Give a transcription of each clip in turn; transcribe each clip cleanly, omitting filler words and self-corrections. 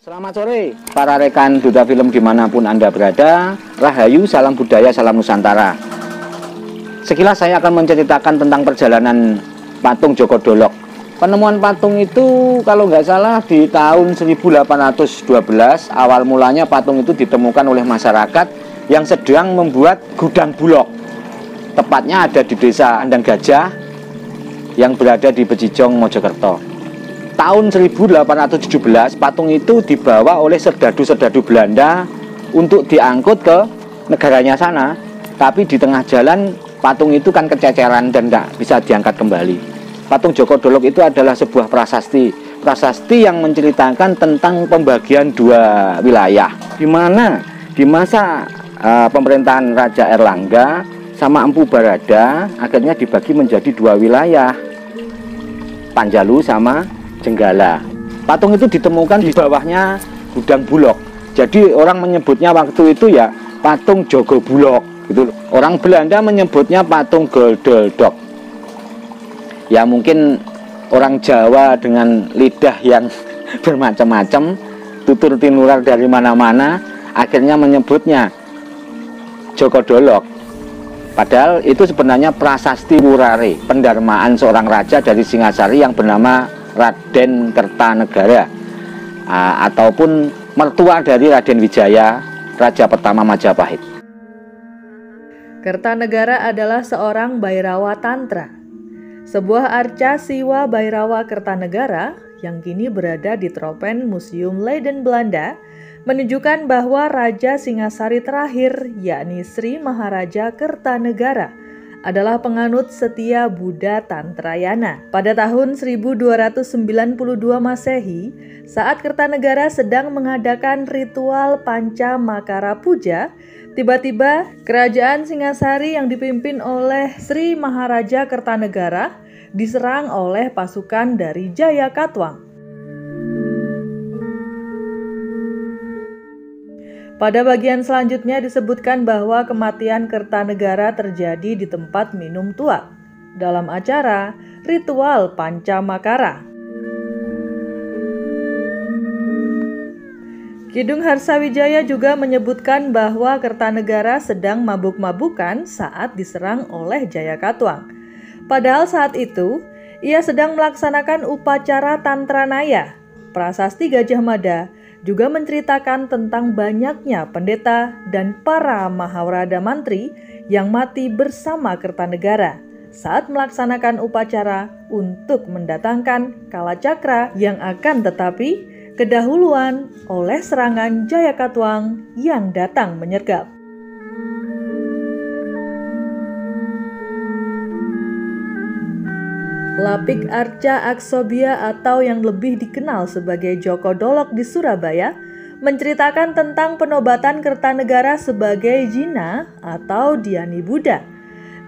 Selamat sore para rekan duta film dimanapun Anda berada. Rahayu, salam budaya, salam Nusantara. Sekilas saya akan menceritakan tentang perjalanan patung Joko Dolok. Penemuan patung itu kalau nggak salah di tahun 1812. Awal mulanya patung itu ditemukan oleh masyarakat yang sedang membuat gudang bulog. Tepatnya ada di desa Andang Gajah yang berada di Bejijong, Mojokerto. Tahun 1817 patung itu dibawa oleh serdadu-serdadu Belanda untuk diangkut ke negaranya sana. Tapi di tengah jalan patung itu kan kececeran dan tidak bisa diangkat kembali. Patung Joko Dolok itu adalah sebuah prasasti yang menceritakan tentang pembagian dua wilayah, di mana di masa pemerintahan Raja Erlangga sama Empu Barada akhirnya dibagi menjadi dua wilayah, Panjalu sama Jenggala. Patung itu ditemukan di bawahnya gudang bulog. Jadi orang menyebutnya waktu itu ya patung Jogo Bulog gitu. Orang Belanda menyebutnya patung Goldeldok. Ya mungkin orang Jawa dengan lidah yang bermacam-macam, tutur tinular dari mana-mana, akhirnya menyebutnya Joko Dolok. Padahal itu sebenarnya prasasti Wurare, pendarmaan seorang raja dari Singasari yang bernama Raden Kertanegara, ataupun mertua dari Raden Wijaya, Raja pertama Majapahit. Kertanegara adalah seorang Bhairawa Tantra, sebuah arca Siwa Bhairawa Kertanegara yang kini berada di Tropen Museum Leiden, Belanda, menunjukkan bahwa Raja Singasari terakhir, yakni Sri Maharaja Kertanegara, adalah penganut setia Buddha Tantrayana. Pada tahun 1292 Masehi, saat Kertanegara sedang mengadakan ritual Panca Makara Puja, tiba-tiba kerajaan Singasari yang dipimpin oleh Sri Maharaja Kertanegara diserang oleh pasukan dari Jayakatwang. Pada bagian selanjutnya disebutkan bahwa kematian Kertanegara terjadi di tempat minum tuak dalam acara ritual Panca Makara. Kidung Harsawijaya juga menyebutkan bahwa Kertanegara sedang mabuk-mabukan saat diserang oleh Jayakatwang. Padahal saat itu ia sedang melaksanakan upacara Tantranaya. Prasasti Gajah Mada juga menceritakan tentang banyaknya pendeta dan para Mahawarada Mantri yang mati bersama Kertanegara saat melaksanakan upacara untuk mendatangkan Kalacakra yang akan tetapi kedahuluan oleh serangan Jayakatwang yang datang menyergap. Lapik Arca Aksobia atau yang lebih dikenal sebagai Joko Dolok di Surabaya menceritakan tentang penobatan Kertanegara sebagai Jina atau Dhyani Buddha.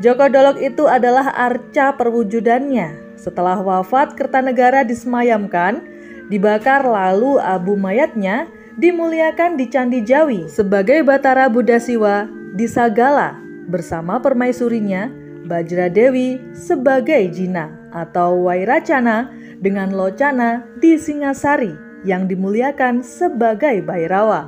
Joko Dolok itu adalah arca perwujudannya. Setelah wafat Kertanegara disemayamkan, dibakar lalu abu mayatnya dimuliakan di Candi Jawi sebagai Batara Buddha Siwa di Sagala bersama permaisurinya Bajra Dewi sebagai Jina atau Wairacana dengan Locana di Singasari yang dimuliakan sebagai Bhairawa.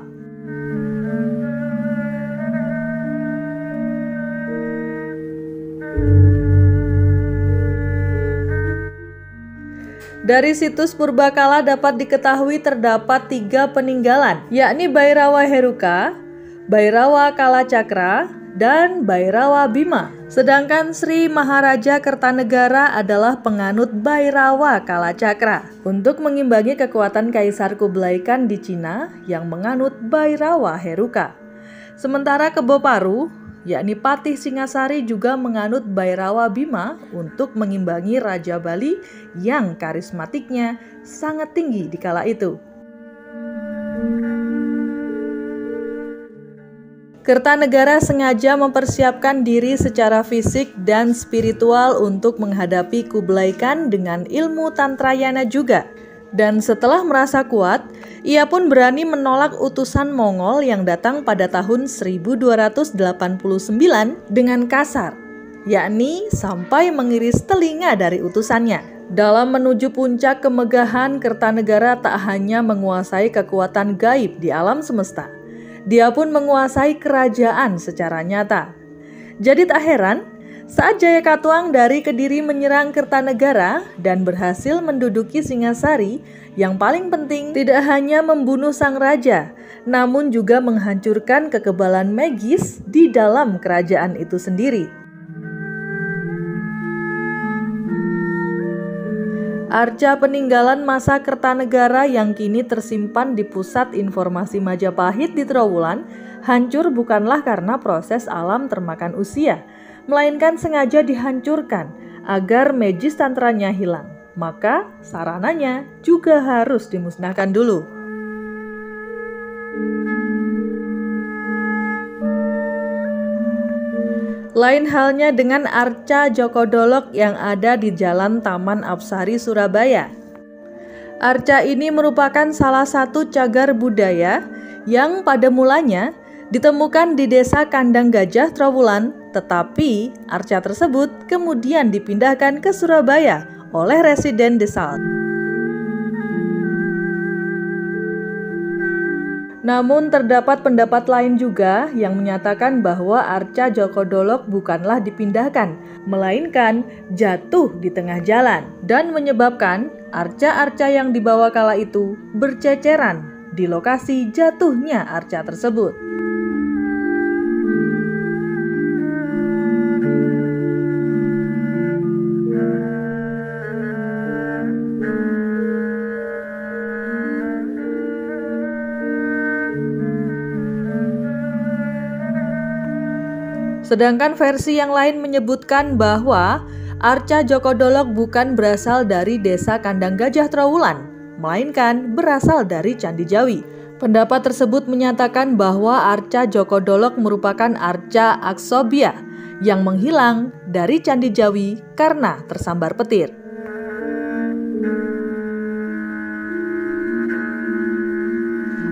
Dari situs Purbakala dapat diketahui terdapat 3 peninggalan, yakni Bhairawa Heruka, Bhairawa Kalacakra, dan Bhairawa Bima. Sedangkan Sri Maharaja Kertanegara adalah penganut Bhairawa Kalacakra untuk mengimbangi kekuatan Kaisar Kublai Khan di Cina yang menganut Bhairawa Heruka. Sementara Kebo Paru yakni Patih Singasari, juga menganut Bhairawa Bima untuk mengimbangi Raja Bali yang karismatiknya sangat tinggi di kala itu. Kertanegara sengaja mempersiapkan diri secara fisik dan spiritual untuk menghadapi Kublai Khan dengan ilmu Tantrayana juga. Dan setelah merasa kuat, ia pun berani menolak utusan Mongol yang datang pada tahun 1289 dengan kasar, yakni sampai mengiris telinga dari utusannya. Dalam menuju puncak kemegahan, Kertanegara tak hanya menguasai kekuatan gaib di alam semesta, dia pun menguasai kerajaan secara nyata. Jadi tak heran saat Jayakatwang dari Kediri menyerang Kertanegara dan berhasil menduduki Singasari, yang paling penting tidak hanya membunuh sang raja, namun juga menghancurkan kekebalan magis di dalam kerajaan itu sendiri. Arca peninggalan masa Kertanegara yang kini tersimpan di Pusat Informasi Majapahit di Trowulan hancur bukanlah karena proses alam termakan usia, melainkan sengaja dihancurkan agar magis tantranya hilang. Maka sarananya juga harus dimusnahkan dulu. Lain halnya dengan Arca Djoko Dolok yang ada di Jalan Taman Apsari, Surabaya. Arca ini merupakan salah satu cagar budaya yang pada mulanya ditemukan di Desa Kandang Gajah, Trowulan, tetapi arca tersebut kemudian dipindahkan ke Surabaya oleh residen desa. Namun terdapat pendapat lain juga yang menyatakan bahwa Arca Djoko Dolok bukanlah dipindahkan, melainkan jatuh di tengah jalan dan menyebabkan arca-arca yang dibawa kala itu berceceran di lokasi jatuhnya arca tersebut. Sedangkan versi yang lain menyebutkan bahwa Arca Djoko Dolok bukan berasal dari Desa Kandang Gajah, Trowulan, melainkan berasal dari Candi Jawi. Pendapat tersebut menyatakan bahwa Arca Djoko Dolok merupakan arca Aksobia yang menghilang dari Candi Jawi karena tersambar petir.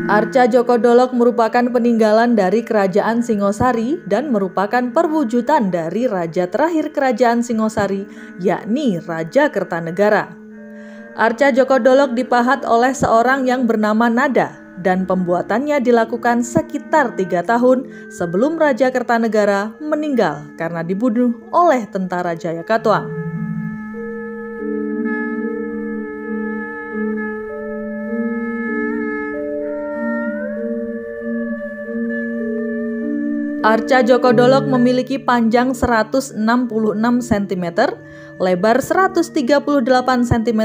Arca Djoko Dolok merupakan peninggalan dari Kerajaan Singosari dan merupakan perwujudan dari raja terakhir Kerajaan Singosari, yakni Raja Kertanegara. Arca Djoko Dolok dipahat oleh seorang yang bernama Nada dan pembuatannya dilakukan sekitar 3 tahun sebelum Raja Kertanegara meninggal karena dibunuh oleh tentara Jayakatwang. Arca Djoko Dolok memiliki panjang 166 cm, lebar 138 cm,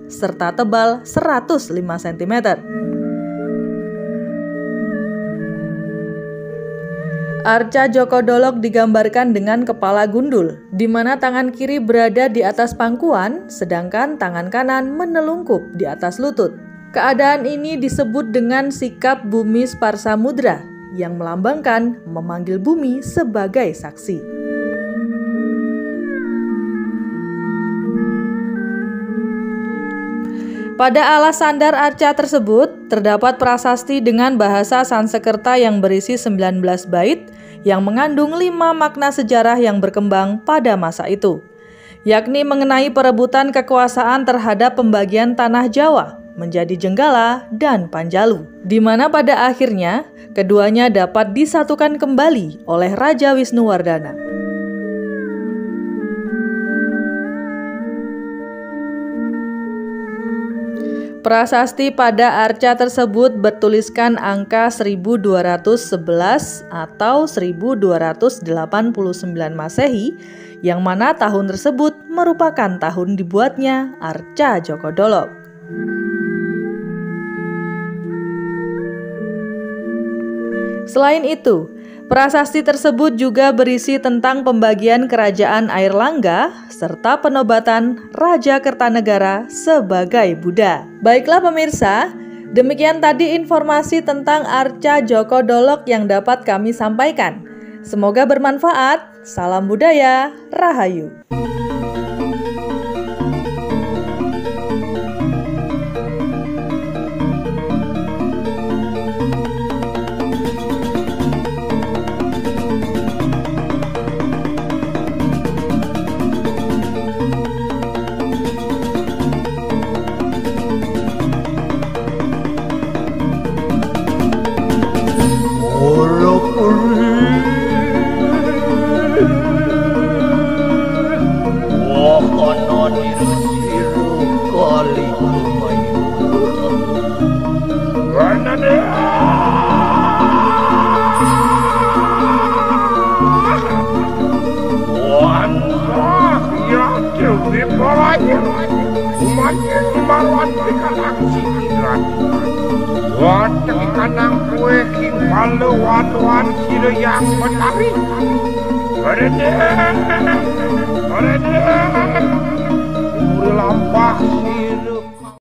serta tebal 105 cm. Arca Djoko Dolok digambarkan dengan kepala gundul, di mana tangan kiri berada di atas pangkuan, sedangkan tangan kanan menelungkup di atas lutut. Keadaan ini disebut dengan sikap bumi Sparsa Mudra, yang melambangkan memanggil bumi sebagai saksi. Pada alas sandar arca tersebut terdapat prasasti dengan bahasa Sansekerta yang berisi 19 bait yang mengandung 5 makna sejarah yang berkembang pada masa itu, yakni mengenai perebutan kekuasaan terhadap pembagian tanah Jawa menjadi Jenggala dan Panjalu, di mana pada akhirnya keduanya dapat disatukan kembali oleh Raja Wisnuwardana. Prasasti pada arca tersebut bertuliskan angka 1211 atau 1289 Masehi, yang mana tahun tersebut merupakan tahun dibuatnya Arca Djoko Dolok. Selain itu, Prasasti tersebut juga berisi tentang pembagian kerajaan Airlangga serta penobatan Raja Kertanegara sebagai Buddha. Baiklah pemirsa, demikian tadi informasi tentang Arca Djoko Dolok yang dapat kami sampaikan. Semoga bermanfaat. Salam budaya, Rahayu. Kanang kue king palu wan kilo yang menari. Berede, uri lampah.